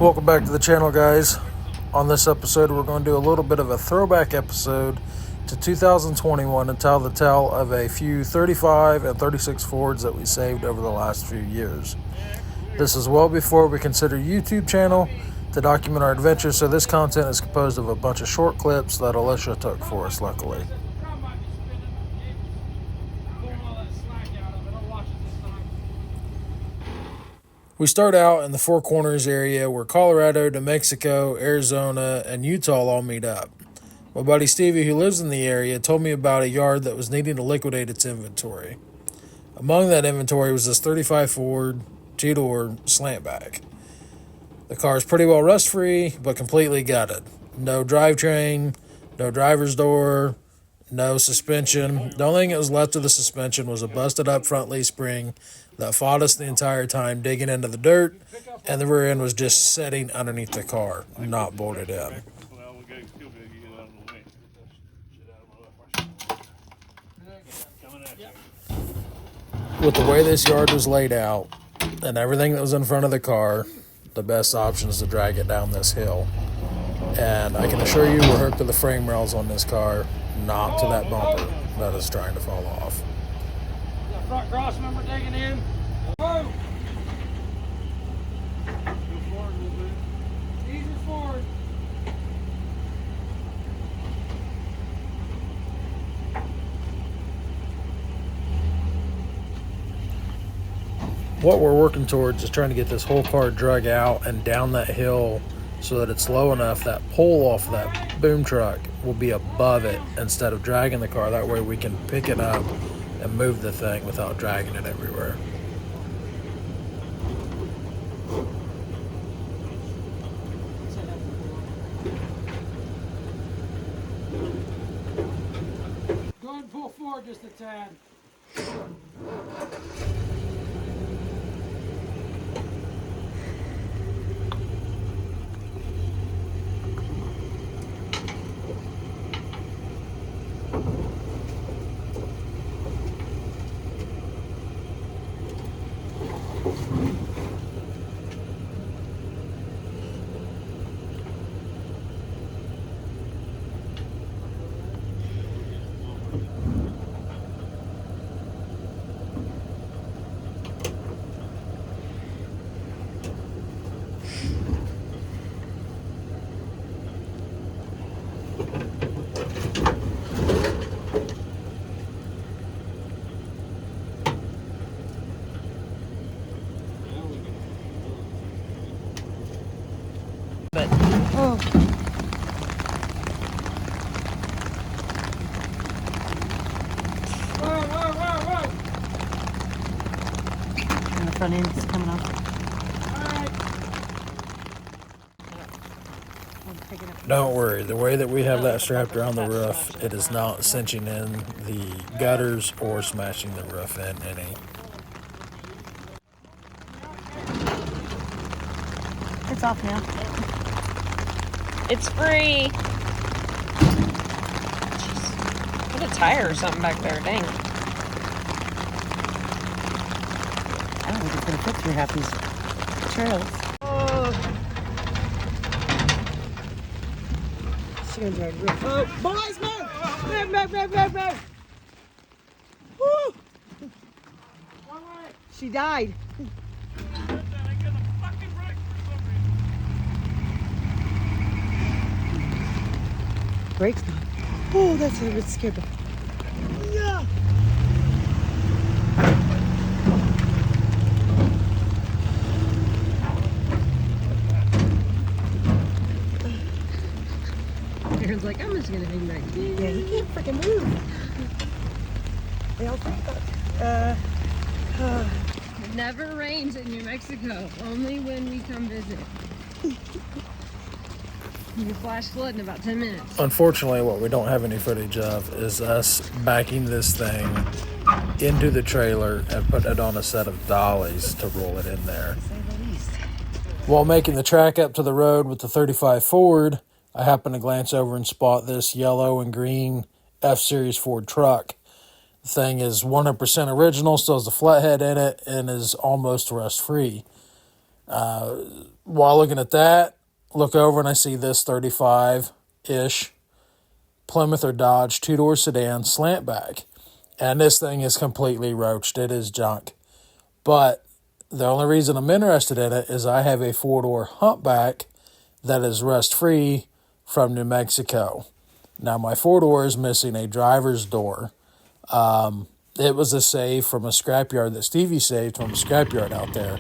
Welcome back to the channel, guys. On this episode, we're going to do a little bit of a throwback episode to 2021 and tell the tale of a few 35 and 36 Fords that we saved over the last few years. This is well before we consider YouTube channel to document our adventures, so this content is composed of a bunch of short clips that Alicia took for us, luckily. We start out in the Four Corners area where Colorado, New Mexico, Arizona, and Utah all meet up. My buddy Stevie, who lives in the area, told me about a yard that was needing to liquidate its inventory. Among that inventory was this 35 Ford two-door slantback. The car is pretty well rust-free, but completely gutted. No drivetrain, no driver's door, no suspension. The only thing that was left of the suspension was a busted up front leaf spring that fought us the entire time digging into the dirt, and the rear end was just sitting underneath the car, not bolted in. With the way this yard was laid out and everything that was in front of the car, the best option is to drag it down this hill. And I can assure you we're hooked to the frame rails on this car, not to that bumper that is trying to fall off. That front cross member digging in. Whoa! Go forward a little bit. Easy forward. What we're working towards is trying to get this whole car drug out and down that hill so that it's low enough that pole off that boom truck will be above it instead of dragging the car. That way we can pick it up and move the thing without dragging it everywhere. Go ahead and pull forward just a tad. Oh. Whoa, whoa, whoa, whoa! And the front end's coming off. Don't worry, the way that we have that strapped around the roof, it is not cinching in the gutters or smashing the roof in any. It's off now. It's free. Jeez. Put a tire or something back there, dang. I don't think it's going to fit through half these trails. Oh. She's gonna drag real. Oh, boys, move! Move! Woo! One way. She died. Brakes gone. Oh, that's a bit scared me. Yeah. Aaron's like, I'm just gonna hang back. Yeah, you can't freaking move. They all think that. It never rains in New Mexico, only when we come visit. You can flash flood in about 10 minutes. Unfortunately, what we don't have any footage of is us backing this thing into the trailer and putting it on a set of dollies to roll it in there. To say the least. While making the track up to the road with the 35 Ford, I happened to glance over and spot this yellow and green F-Series Ford truck. The thing is 100% original, still has a flathead in it, and is almost rust-free. While looking at that, look over and I see this 35-ish Plymouth or Dodge two-door sedan slant back. And this thing is completely roached. It is junk. But the only reason I'm interested in it is I have a four-door humpback that is rust-free from New Mexico. Now, my four-door is missing a driver's door. It was a save from a scrapyard that Stevie saved from a scrapyard out there.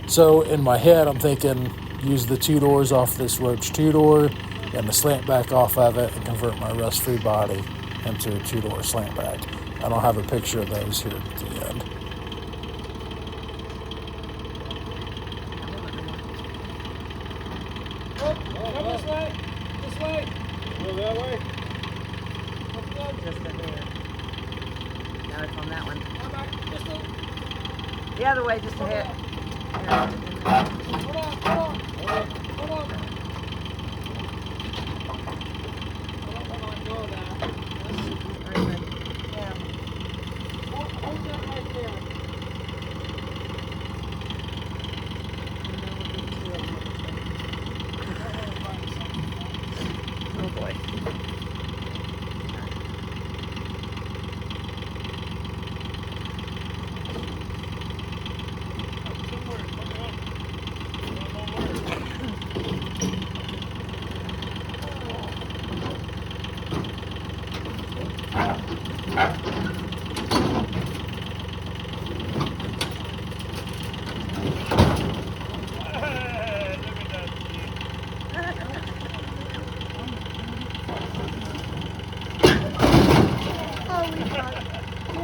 So in my head, I'm thinking, use the two doors off this roach two-door and the slant back off of it and convert my rust-free body into a two-door slant back. I don't have a picture of those here at the end. Come this way. This way. Go that way. Just a hair. Now it's on that one. Come back. Just a, The other way, just a hair. hold on. Hold on. Hold on. I don't want to let go of that. Yeah. Hold that right there. Oh boy.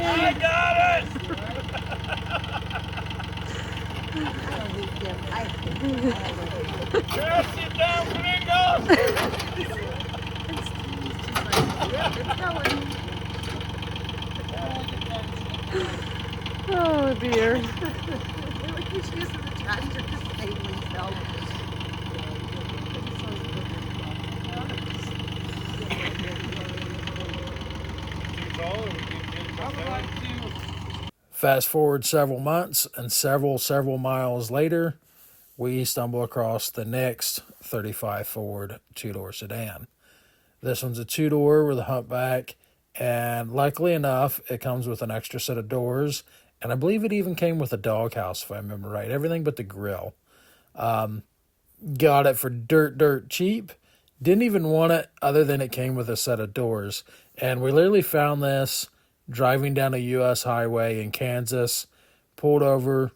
I got it! Yes, sit down, Flamingos! Oh dear. He's using the tractor to save himself. I would like to. Fast forward several months and several miles later, we stumble across the next 35 Ford two-door sedan. This one's a two-door with a humpback, and luckily enough, it comes with an extra set of doors, and I believe it even came with a doghouse, if I remember right. Everything but the grill. Got it for dirt cheap. Didn't even want it other than it came with a set of doors. And we literally found this driving down a U.S. highway in Kansas, pulled over,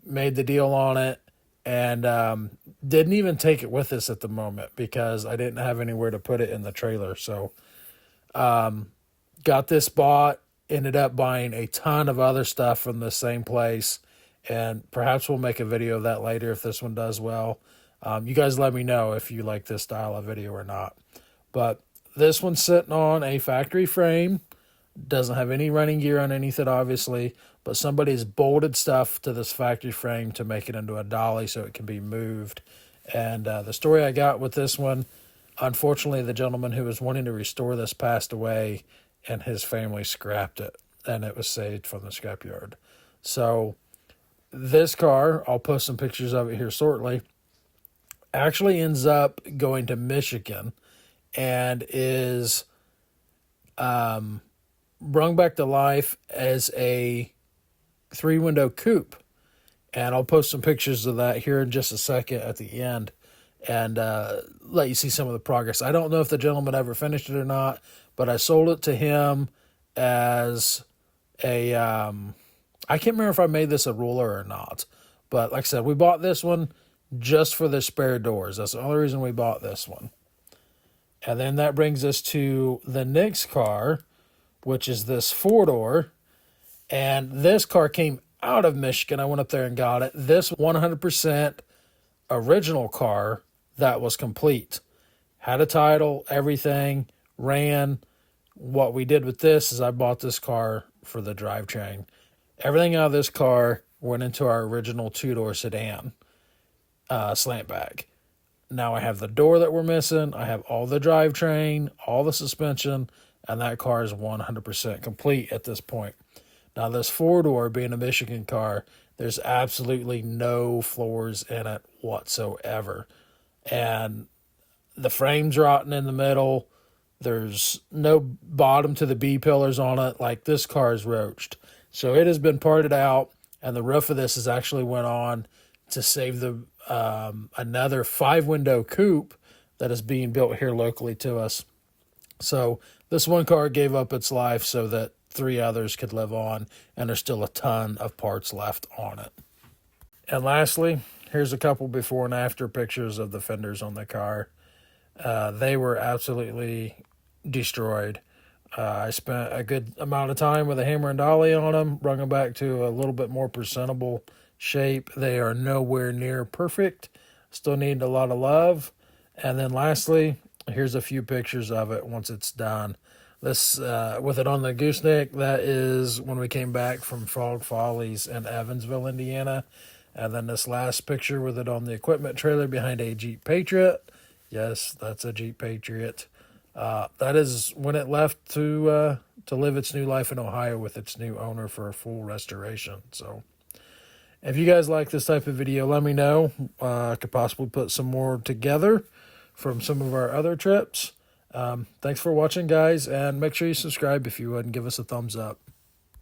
made the deal on it, and didn't even take it with us at the moment because I didn't have anywhere to put it in the trailer. So got this bought, ended up buying a ton of other stuff from the same place, and perhaps we'll make a video of that later if this one does well. You guys let me know if you like this style of video or not. But this one's sitting on a factory frame. Doesn't have any running gear underneath it, obviously, but somebody's bolted stuff to this factory frame to make it into a dolly so it can be moved. And the story I got with this one, unfortunately, the gentleman who was wanting to restore this passed away, and his family scrapped it, and it was saved from the scrapyard. So this car, I'll post some pictures of it here shortly, actually ends up going to Michigan and is brung back to life as a 3-window coupe. And I'll post some pictures of that here in just a second at the end and let you see some of the progress. I don't know if the gentleman ever finished it or not, but I sold it to him as a, I can't remember if I made this a ruler or not. But like I said, we bought this one just for the spare doors. That's the only reason we bought this one. And then that brings us to the next car, which is this 4-door. And this car came out of Michigan. I went up there and got it. This 100% original car that was complete. Had a title, everything, ran. What we did with this is I bought this car for the drivetrain. Everything out of this car went into our original 2-door sedan, slant back. Now I have the door that we're missing. I have all the drivetrain, all the suspension, and that car is 100% complete at this point. Now this 4-door, being a Michigan car, There's absolutely no floors in it whatsoever. And the frame's rotten in the middle. There's no bottom to the B pillars on it. Like, this car is roached. So it has been parted out, and the roof of this has actually went on to save the another 5-window coupe that is being built here locally to us. So this one car gave up its life so that 3 others could live on, and there's still a ton of parts left on it. And lastly, here's a couple before and after pictures of the fenders on the car. They were absolutely destroyed. I spent a good amount of time with a hammer and dolly on them, brought them back to a little bit more presentable shape. They are nowhere near perfect. Still need a lot of love. And then lastly, here's a few pictures of it once it's done. This, with it on the gooseneck, that is when we came back from Frog Follies in Evansville, Indiana. And then this last picture with it on the equipment trailer behind a Jeep Patriot. Yes, that's a Jeep Patriot. That is when it left to live its new life in Ohio with its new owner for a full restoration. So if you guys like this type of video, let me know. I could possibly put some more together from some of our other trips. Thanks for watching, guys, and make sure you subscribe if you would, and give us a thumbs up.